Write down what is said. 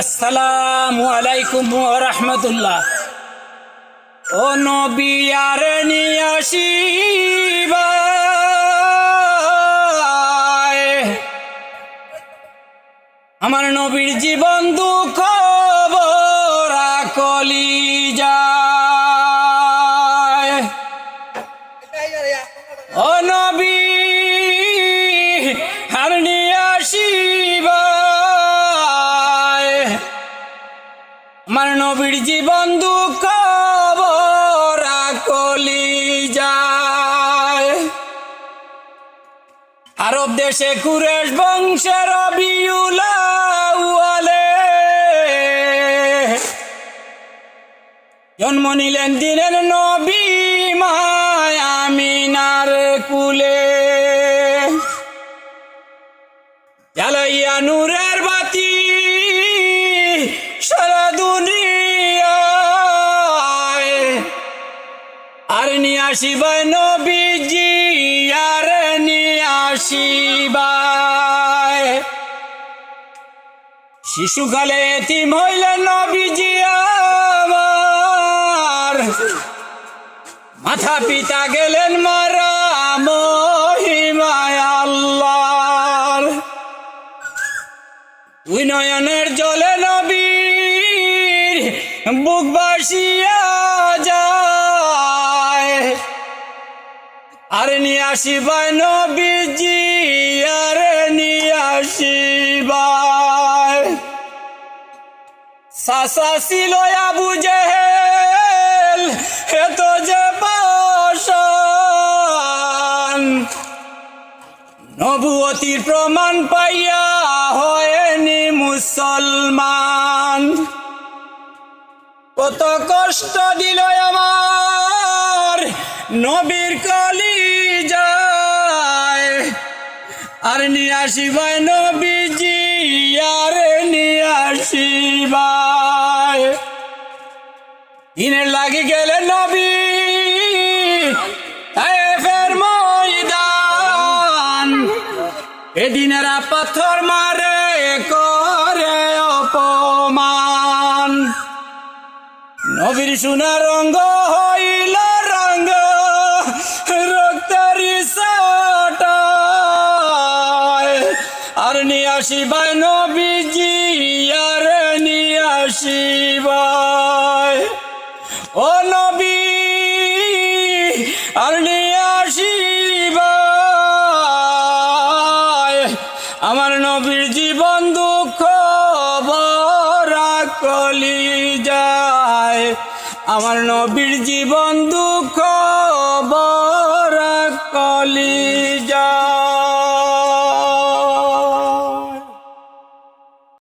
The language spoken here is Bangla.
আসসালামু আলাইকুম ওয়া রাহমাতুল্লাহ। ও নবী আর নিয়াসিবা আমার নবীর জীবন দুঃখ বরা কলি যায়। ও নবী আর নিয়াসিবা আমার নবীর জীবন দুঃখ বরা কলি যায়। আরব দেশে কুরেশ বংশের রবিউল আউয়ালে জন্ম নিলেন দিনের নবী মায় আমিনার কুলে। জ্বালাইয়া নূরের বাতি সারা দুনিয়ায় আর নিয়াসিবাই নবীজি আর নিয়াসিবাই। শিশুকালে এতিম হইলেন নবীজি আমার, মাথা পিতা গেলেন মারা মহিমায় আল্লাহর। দুই নয়নের জলে নবীর বুক বাসিয়া যায় আর নিয়াসিবাই নবীজি আর নিয়াসিবাই। সাসা ছিল আবু জেহেল এত যে পাষাণ, নবুয়তির প্রমাণ পাইয়া হয়নি মুসলমান। কত কষ্ট দিল আমার নবীর কলিজায় আর নিয়াসিবাই নবীজি আর নিয়াসিবাই। দিনের লাগি গেলে নবী তায়েফের ময়দান, এদিনেরা পাথর মারে করে অপমান। নবীর সোনা রঙ্গ হইল রঙ্গ রক্তের সাটায় আর নিয়াসিবাই নবীজি আর নিয়াসিবাই। ও নবী আর নিয়াসিবাই আমার নবীর জীবন দুঃখ বরা কলি যায়। আমার নবীর জীবন দুঃখ বরা কলি